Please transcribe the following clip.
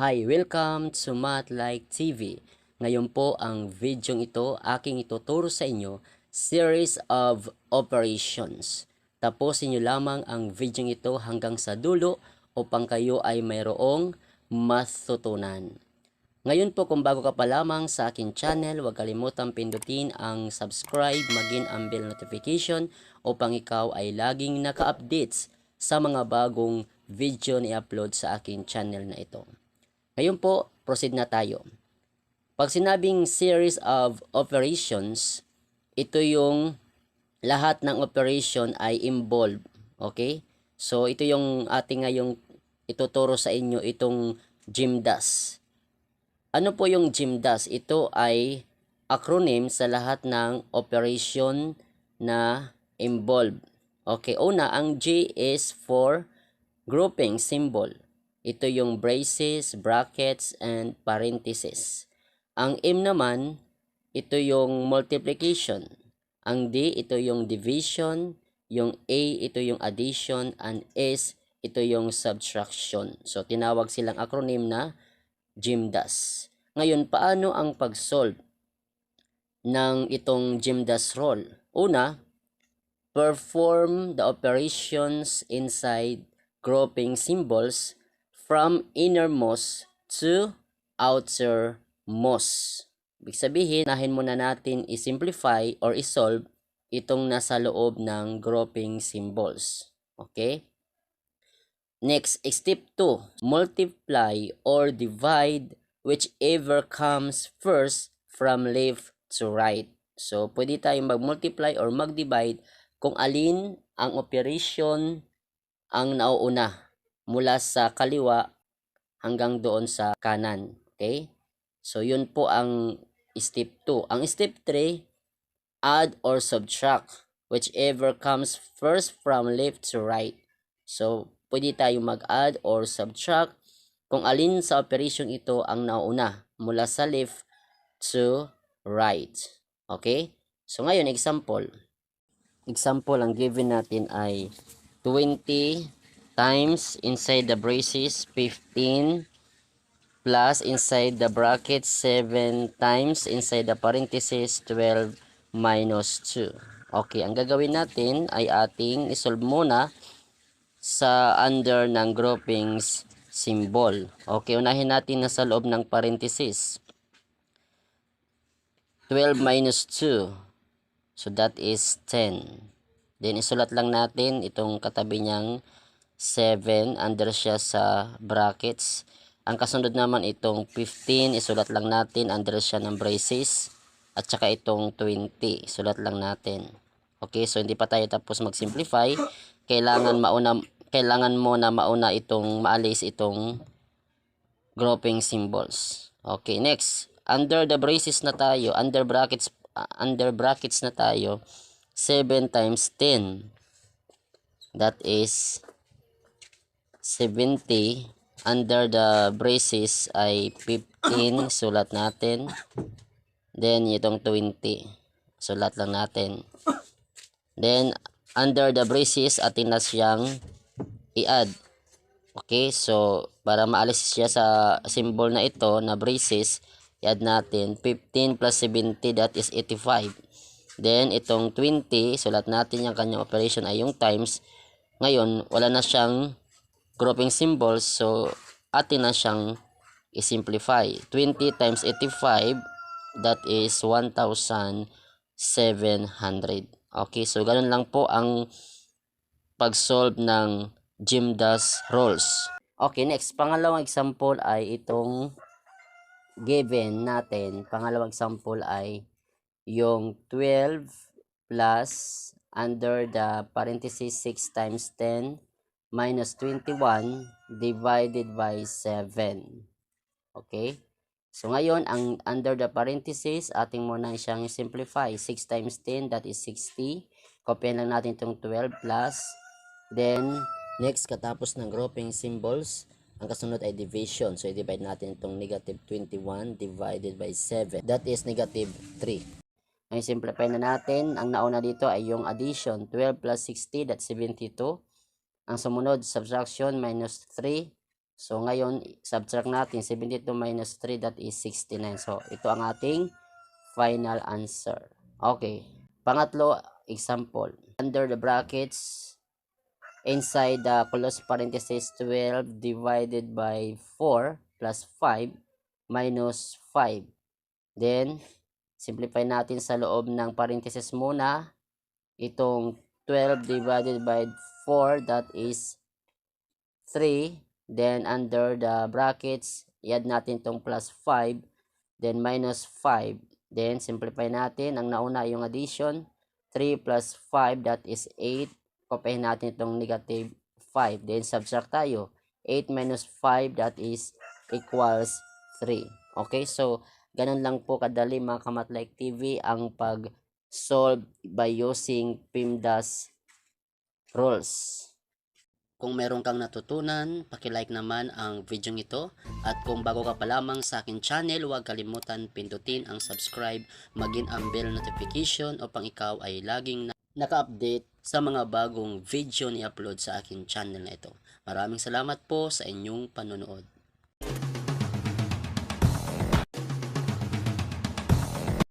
Hi, welcome to Math Like TV. Ngayon po ang video ito, aking ituturo sa inyo, series of operations. Tapusin nyo lamang ang video ito hanggang sa dulo upang kayo ay mayroong matutunan. Ngayon po kung bago ka pa lamang sa akin channel, huwag kalimutang pindutin ang subscribe, maging ang bell notification upang ikaw ay laging naka-updates sa mga bagong video ni upload sa akin channel na ito. Ngayon po, proceed na tayo. Pag sinabing series of operations, ito yung lahat ng operation ay involved. Okay? So, ito yung ating ngayong ituturo sa inyo, itong GMDAS. Ano po yung GMDAS? Ito ay acronym sa lahat ng operation na involved. Okay, una, ang G is for grouping symbol. Ito yung braces, brackets, and parentheses. Ang M naman, ito yung multiplication. Ang D, ito yung division. Yung A, ito yung addition. And S, ito yung subtraction. So, tinawag silang acronym na GMDAS. Ngayon, paano ang pag-solve ng itong GMDAS rule? Una, perform the operations inside grouping symbols from innermost to outermost. Ibig sabihin, nahin muna natin i-simplify or i-solve itong nasa loob ng grouping symbols. Okay? Next, step 2. Multiply or divide whichever comes first from left to right. So, pwede tayong mag-multiply or mag-divide kung alin ang operation ang nauuna mula sa kaliwa hanggang doon sa kanan. Okay? So, yun po ang step 2. Ang step 3, add or subtract whichever comes first from left to right. So, pwede tayong mag-add or subtract kung alin sa operation ito ang nauna mula sa left to right. Okay? So, ngayon, example. Example, ang given natin ay 20 times inside the braces 15 plus inside the bracket 7 times inside the parenthesis 12 minus 2. Okay, ang gagawin natin ay ating isolve muna sa under ng groupings symbol. Okay, unahin natin na sa loob ng parenthesis 12 minus 2. So that is 10. Then isulat lang natin itong katabi niyang 7 under siya sa brackets. Ang kasunod naman itong 15, isulat lang natin under siya ng braces. At saka itong 20, isulat lang natin. Okay, so hindi pa tayo tapos mag-simplify. Kailangan mo na mauna itong maalis itong grouping symbols. Okay, next. Under the braces na tayo, under brackets na tayo, 7 times 10. That is 70. Under the braces ay 15, sulat natin. Then itong 20, sulat lang natin. Then under the braces atin na siyang i-add. Okay, so para maalis siya sa symbol na ito na braces, i-add natin 15 plus 70, that is 85. Then itong 20, sulat natin yung kanyang operation ay yung times. Ngayon wala na siyang grouping symbols, so atin na siyang i-simplify. 20 times 85, that is 1,700. Okay, so ganun lang po ang pag-solve ng GMDAS rules. Okay, next, pangalawang example ay itong given natin. Pangalawang example ay yung 12 plus under the parenthesis 6 times 10 minus 21 divided by 7. Okay? So, ngayon, ang under the parenthesis, ating muna siyang simplify. 6 times 10, that is 60. Kopyahin lang natin itong 12 plus. Then, next, katapos ng grouping symbols, ang kasunod ay division. So, i-divide natin itong negative 21 divided by 7. That is negative 3. Ngayon, simplify na natin. Ang nauna dito ay yung addition. 12 plus 60, that's 72. Ang sumunod, subtraction, minus 3. So, ngayon, subtract natin 72 minus 3, that is 69. So, ito ang ating final answer. Okay. Pangatlo, example. Under the brackets, inside the close parenthesis, 12 divided by 4 plus 5 minus 5. Then, simplify natin sa loob ng parenthesis muna. Itong 12 divided by 4, that is 3. Then, under the brackets, i-add natin itong plus 5. Then, minus 5. Then, simplify natin. Ang nauna yung addition. 3 plus 5, that is 8. Kopihin natin itong negative 5. Then, subtract tayo. 8 minus 5, that is equals 3. Okay, so, ganun lang po kadali mga Kamatlike TV ang pag-solve by using PEMDAS rules. Kung meron kang natutunan, paki-like naman ang video ito. At kung bago ka pa lamang sa akin channel, huwag kalimutan pindutin ang subscribe, maging ang bell notification upang ikaw ay laging naka-update sa mga bagong video ni upload sa akin channel na ito. Maraming salamat po sa inyong panonood.